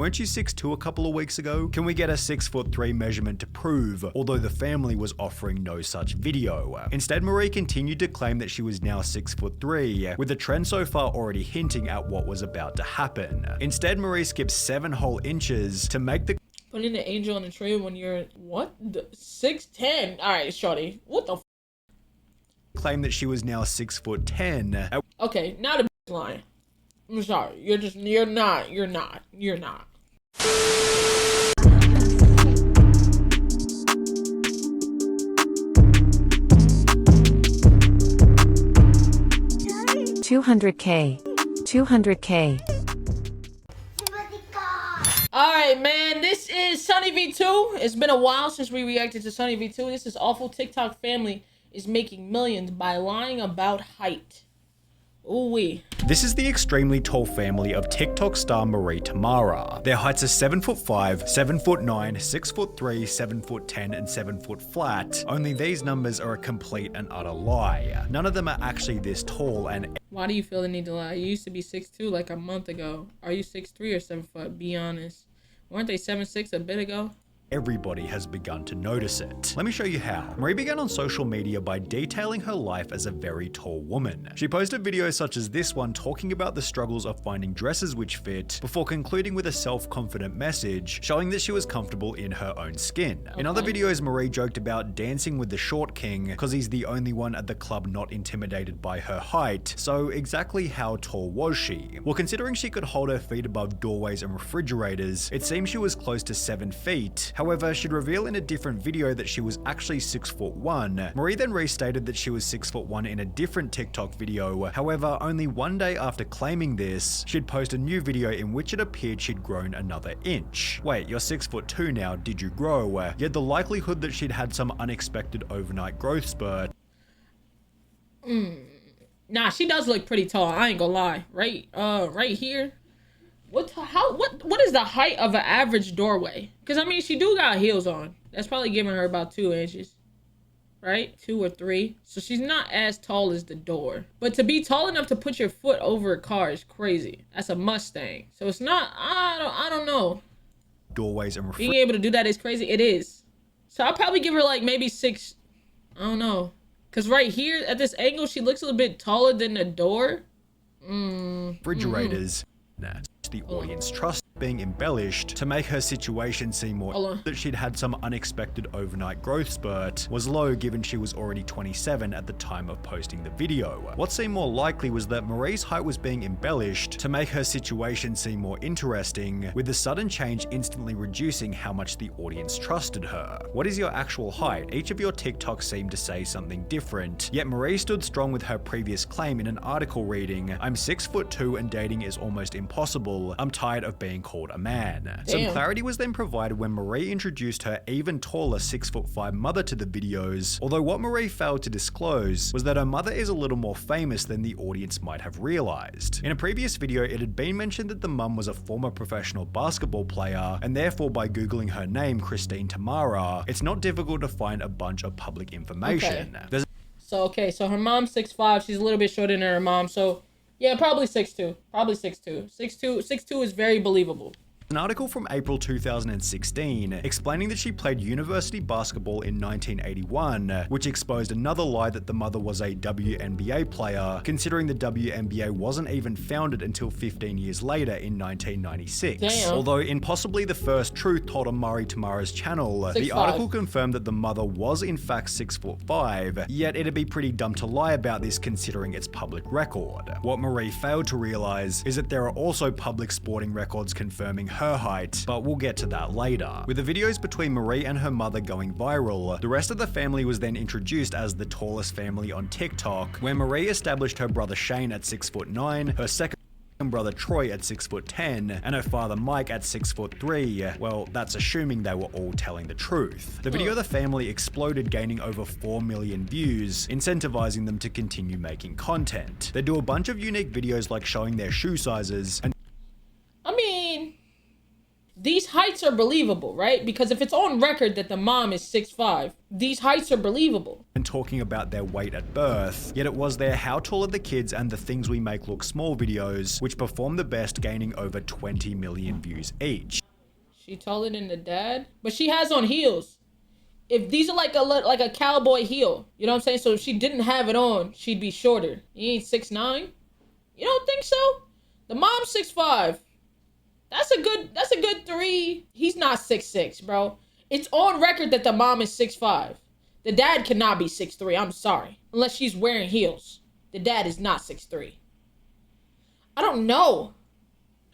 Weren't you 6'2" a couple of weeks ago? Can we get a 6'3" measurement to prove, although the family was offering no such video? Instead, Marie continued to claim that she was now 6'3", with the trend so far already hinting at what was about to happen. Instead, Marie skipped 7 whole inches to make the putting the angel on the tray when you're, what? 6'10"? Alright, shorty. What the f? Claim that she was now 6'10". Okay, now the lying. I'm sorry. You're not. 200K. Alright, man, this is SunnyV2. It's been a while since we reacted to SunnyV2. This is awful. TikTok family is making millions by lying about height. Ooh-wee. This is the extremely tall family of TikTok star Marie Tamara. Their heights are 7'5", 7'9", 6'3", 7'10", and 7 foot flat. Only these numbers are a complete and utter lie. None of them are actually this tall, and why do you feel the need to lie? You used to be 6'2" like a month ago. Are you 6'3" or 7 foot? Be honest. Weren't they 7'6" a bit ago? everybody has begun to notice it. Let me show you how. Marie began on social media by detailing her life as a very tall woman. She posted videos such as this one talking about the struggles of finding dresses which fit, before concluding with a self-confident message showing that she was comfortable in her own skin. In other videos, Marie joked about dancing with the short king because he's the only one at the club not intimidated by her height. So exactly how tall was she? Well, considering she could hold her feet above doorways and refrigerators, it seems she was close to 7 feet. However, she'd reveal in a different video that she was actually 6'1". Marie then restated that she was 6'1" in a different TikTok video. However, only one day after claiming this, she'd post a new video in which it appeared she'd grown another inch. Wait, you're 6'2" now, did you grow? Yet the likelihood that she'd had some unexpected overnight growth spurt. Nah, she does look pretty tall, I ain't gonna lie. Right here. What is the height of an average doorway? Because I mean, she do got heels on. That's probably giving her about 2 inches, right? 2 or 3. So she's not as tall as the door. But to be tall enough to put your foot over a car is crazy. That's a Mustang. So it's not. I don't know. Doorways and being able to do that is crazy. It is. So I'll probably give her like maybe 6. I don't know. Because right here at this angle, she looks a little bit taller than the door. Refrigerators. The audience trust being embellished to make her situation seem more that she'd had some unexpected overnight growth spurt was low, given she was already 27 at the time of posting the video. What seemed more likely was that Marie's height was being embellished to make her situation seem more interesting, with the sudden change instantly reducing how much the audience trusted her. What is your actual height? Each of your TikToks seemed to say something different, yet Marie stood strong with her previous claim in an article reading, "I'm 6'2" and dating is almost impossible. I'm tired of being called a man." Damn. Some clarity was then provided when Marie introduced her even taller 6'5" mother to the videos, although what Marie failed to disclose was that her mother is a little more famous than the audience might have realized. In a previous video, it had been mentioned that the mum was a former professional basketball player, and therefore by googling her name, Christine Tamara, it's not difficult to find a bunch of public information. Okay. So her mom's 6'5", she's a little bit shorter than her mom, so yeah, probably 6'2". Probably 6'2". 6'2" is very believable. An article from April 2016 explaining that she played university basketball in 1981, which exposed another lie that the mother was a WNBA player, considering the WNBA wasn't even founded until 15 years later in 1996. Damn. Although in possibly the first truth told on Marie Tamara's channel, 6'5". the article confirmed that the mother was in fact 6'5", yet it'd be pretty dumb to lie about this considering its public record. What Marie failed to realize is that there are also public sporting records confirming her height, but we'll get to that later. With the videos between Marie and her mother going viral, the rest of the family was then introduced as the tallest family on TikTok, where Marie established her brother Shane at 6'9", her second brother Troy at 6'10", and her father Mike at 6'3". Well, that's assuming they were all telling the truth. The video of the family exploded, gaining over 4 million views, incentivizing them to continue making content. They do a bunch of unique videos like showing their shoe sizes and these heights are believable, right? Because if it's on record that the mom is 6'5", these heights are believable. And talking about their weight at birth, yet it was their How Tall Are the Kids and the Things We Make Look Small videos which performed the best, gaining over 20 million views each. She taller than the dad, but she has on heels. If these are like a cowboy heel, you know what I'm saying? So if she didn't have it on, she'd be shorter. He ain't 6'9". You don't think so? The mom's 6'5". That's a good 3. He's not 6'6", bro. It's on record that the mom is 6'5". The dad cannot be 6'3". I'm sorry. Unless she's wearing heels. The dad is not 6'3". I don't know.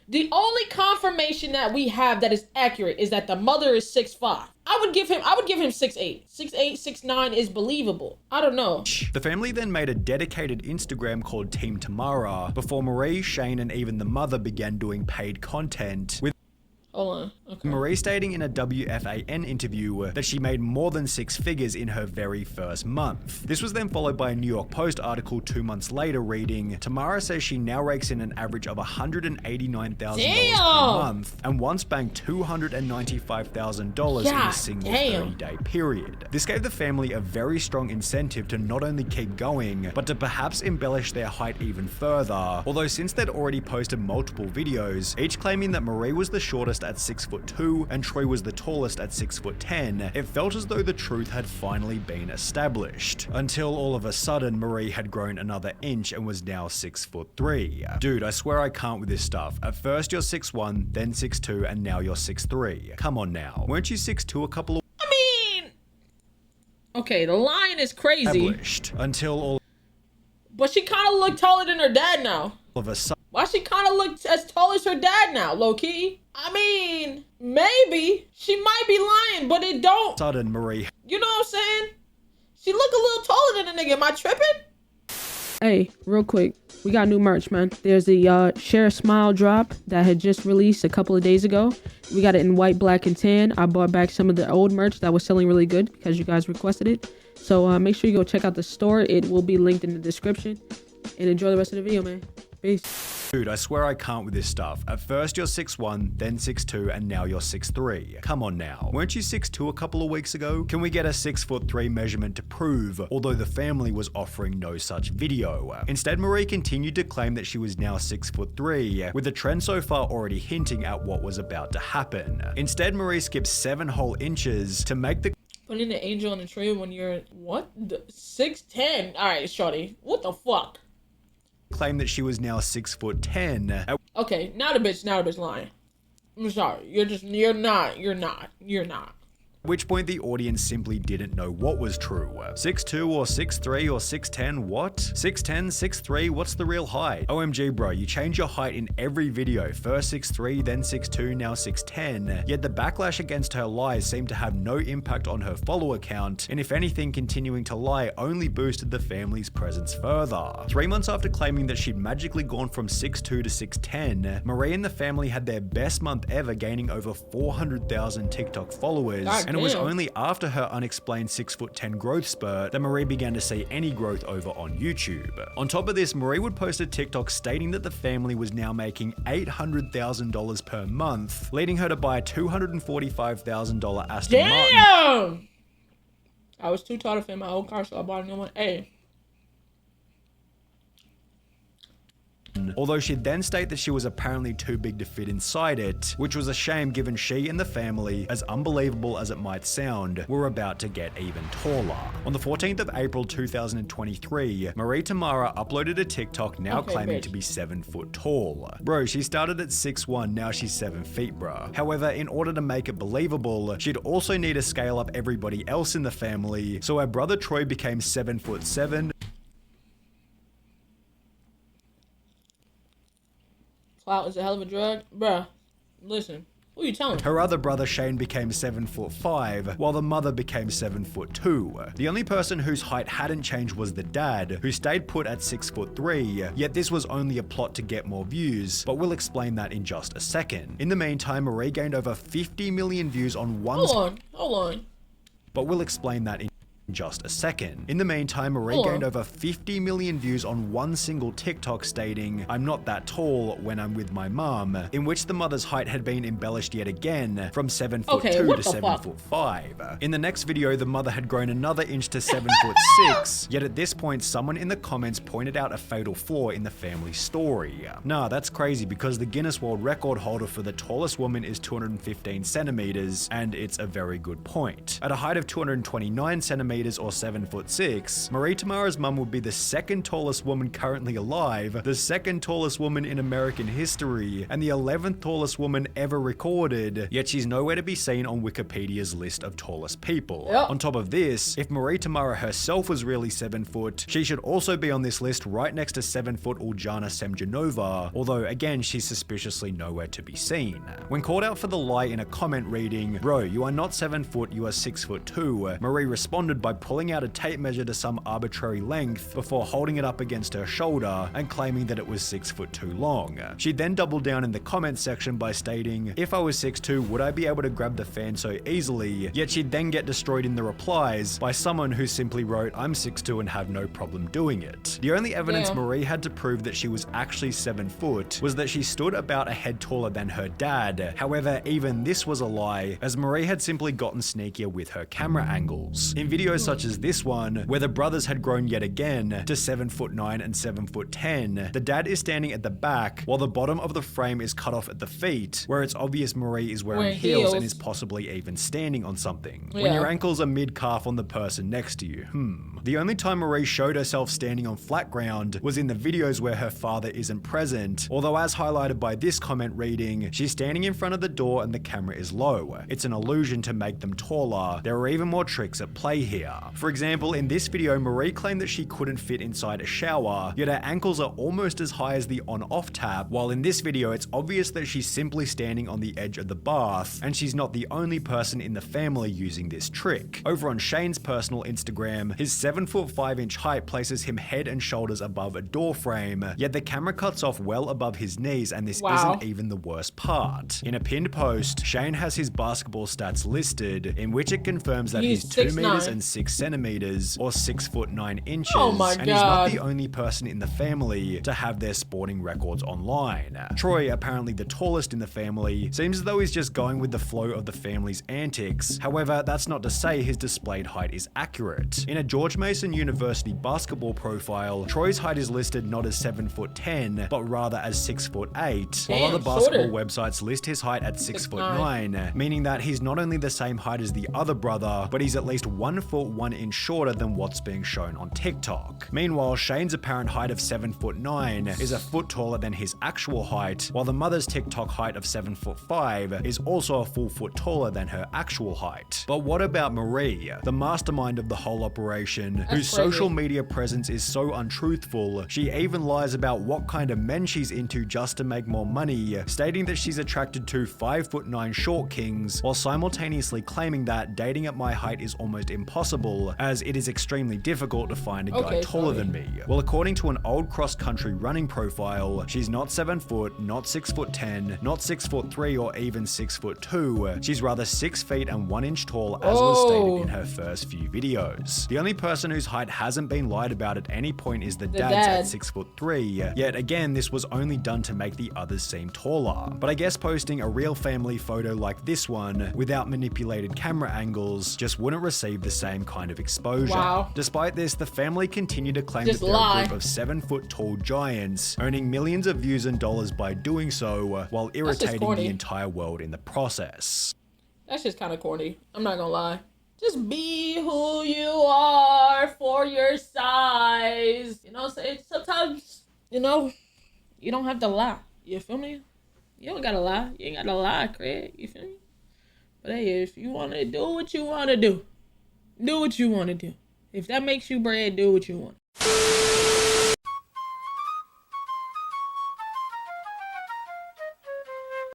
The only confirmation that we have that is accurate is that the mother is 6'5". I would give him 6'8". 6'8", 6'9" is believable. I don't know. The family then made a dedicated Instagram called Team Tamara before Marie, Shane, and even the mother began doing paid content, with Hold on. Okay. Marie stating in a WFAN interview that she made more than 6 figures in her very first month. This was then followed by a New York Post article 2 months later reading, Tamara says she now rakes in an average of $189,000 per month and once banked $295,000 in a single 30-day period. This gave the family a very strong incentive to not only keep going, but to perhaps embellish their height even further, although since they'd already posted multiple videos, each claiming that Marie was the shortest at 6'2" and Troy was the tallest at 6'10", it felt as though the truth had finally been established. Until all of a sudden, Marie had grown another inch and was now 6'3". Dude, I swear I can't with this stuff. At first you're 6'1", then 6'2", and now you're 6'3". Come on now. Weren't you 6'2" a couple of Okay, the line is crazy. Until all But she kind of looked taller than her dad now. of a sudden, Why she kind of look as tall as her dad now, low-key? I mean, maybe. She might be lying, but it don't. Marie, You know what I'm saying? She look a little taller than a nigga. Am I tripping? Hey, real quick. We got new merch, man. There's the Share a Smile drop that had just released a couple of days ago. We got it in white, black, and tan. I bought back some of the old merch that was selling really good because you guys requested it. So make sure you go check out the store. It will be linked in the description. And enjoy the rest of the video, man. Peace. Dude, I swear I can't with this stuff. At first you're 6'1", then 6'2", and now you're 6'3". Come on now. Weren't you 6'2" a couple of weeks ago? Can we get a 6'3" measurement to prove, although the family was offering no such video? Instead, Marie continued to claim that she was now 6'3", with the trend so far already hinting at what was about to happen. Instead, Marie skipped 7 whole inches to make the Putting the angel on the tray when you're, what? 6'10". All right, shorty. What the fuck? claim that she was now 6'10". Okay, now the bitch lying. I'm sorry. You're not. At which point the audience simply didn't know what was true. 6'2" or 6'3" or 6'10", what? 6'10", 6'3", what's the real height? OMG bro, you change your height in every video. First 6'3", then 6'2", now 6'10". Yet the backlash against her lies seemed to have no impact on her follower count, and if anything, continuing to lie only boosted the family's presence further. 3 months after claiming that she'd magically gone from 6'2" to 6'10", Marie and the family had their best month ever, gaining over 400,000 TikTok followers. And it was only after her unexplained 6'10" growth spurt that Marie began to see any growth over on YouTube. On top of this, Marie would post a TikTok stating that the family was now making $800,000 per month, leading her to buy a $245,000 Aston Martin. Damn! I was too tall to fit in my old car, so I bought a new one. Hey. Although she'd then state that she was apparently too big to fit inside it, which was a shame given she and the family, as unbelievable as it might sound, were about to get even taller. On the 14th of April 2023, Marie Tamara uploaded a TikTok now claiming to be 7 foot tall. Bro, she started at 6'1", now she's 7 feet, bro. However, in order to make it believable, she'd also need to scale up everybody else in the family, so her brother Troy became 7'7". CLOUT is a hell of a drug. Bruh, listen. Who you telling? Her other brother Shane became 7'5", while the mother became 7'2". The only person whose height hadn't changed was the dad, who stayed put at 6'3", yet this was only a plot to get more views, but we'll explain that in just a second. In the meantime, Marie gained over 50 million views on one... Hold on. But we'll explain that in... just a second. In the meantime, Marie gained over 50 million views on one single TikTok stating, "I'm not that tall when I'm with my mum," in which the mother's height had been embellished yet again from 7'2" to 7'5". In the next video, the mother had grown another inch to 7'6", yet at this point, someone in the comments pointed out a fatal flaw in the family story. Nah, that's crazy because the Guinness World Record holder for the tallest woman is 215 centimeters, and it's a very good point. At a height of 229 centimeters or 7'6", Marie Tamara's mum would be the second tallest woman currently alive, the second tallest woman in American history, and the 11th tallest woman ever recorded, yet she's nowhere to be seen on Wikipedia's list of tallest people. On top of this, if Marie Tamara herself was really 7 foot, she should also be on this list right next to 7-foot Uljana Semjonova, although again, she's suspiciously nowhere to be seen. When called out for the lie in a comment reading, "Bro, you are not 7 foot, you are 6'2", Marie responded by pulling out a tape measure to some arbitrary length before holding it up against her shoulder and claiming that it was 6 foot too long. She then doubled down in the comment section by stating, "If I was 6'2", would I be able to grab the fan so easily?" Yet she'd then get destroyed in the replies by someone who simply wrote, "I'm 6'2" and have no problem doing it. The only evidence Marie had to prove that she was actually 7 foot was that she stood about a head taller than her dad. However, even this was a lie, as Marie had simply gotten sneakier with her camera angles. In videos such as this one, where the brothers had grown yet again to 7'9" and 7'10", the dad is standing at the back while the bottom of the frame is cut off at the feet, where it's obvious Marie is wearing heels and is possibly even standing on something. When your ankles are mid-calf on the person next to you, The only time Marie showed herself standing on flat ground was in the videos where her father isn't present, although as highlighted by this comment reading, she's standing in front of the door and the camera is low. It's an illusion to make them taller. There are even more tricks at play here. For example, in this video, Marie claimed that she couldn't fit inside a shower, yet her ankles are almost as high as the on-off tap, while in this video it's obvious that she's simply standing on the edge of the bath, and she's not the only person in the family using this trick. Over on Shane's personal Instagram, his 7'5" height places him head and shoulders above a door frame, yet the camera cuts off well above his knees, and this isn't even the worst part. In a pinned post, Shane has his basketball stats listed, in which it confirms that he's 2 meters and 6 centimeters, or 6'9" and he's not the only person in the family to have their sporting records online. Troy, apparently the tallest in the family, seems as though he's just going with the flow of the family's antics. However, that's not to say his displayed height is accurate. In a George Mason University basketball profile, Troy's height is listed not as 7'10", but rather as 6'8", while other basketball websites list his height at 6'9", meaning that he's not only the same height as the other brother, but he's at least 1 foot 1 inch shorter than what's being shown on TikTok. Meanwhile, Shane's apparent height of 7'9" is a foot taller than his actual height, while the mother's TikTok height of 7'5" is also a full foot taller than her actual height. But what about Marie, the mastermind of the whole operation, whose social media presence is so untruthful, she even lies about what kind of men she's into just to make more money, stating that she's attracted to 5'9" short kings, while simultaneously claiming that dating at my height is almost impossible, as it is extremely difficult to find a guy taller than me. Well, according to an old cross-country running profile, she's not 7 foot, not 6'10", not 6'3", or even 6'2". She's rather 6 feet and 1 inch tall, as was stated in her first few videos. The only person whose height hasn't been lied about at any point is the dad's at 6'3", yet again, this was only done to make the others seem taller. But I guess posting a real family photo like this one, without manipulated camera angles, just wouldn't receive the same kind of exposure. Despite this, the family continue to claim that they're a group of 7 foot tall giants, earning millions of views and dollars by doing so, while irritating the entire world in the process. That's just kind of corny. I'm not gonna lie. Just be who you are for your size. You know what I'm saying? Sometimes, you know, you don't have to lie. You feel me? You don't gotta lie. You ain't gotta lie, Craig. You feel me? But hey, if you want to do what you want to do, do what you want to do. If that makes you bread, do what you want.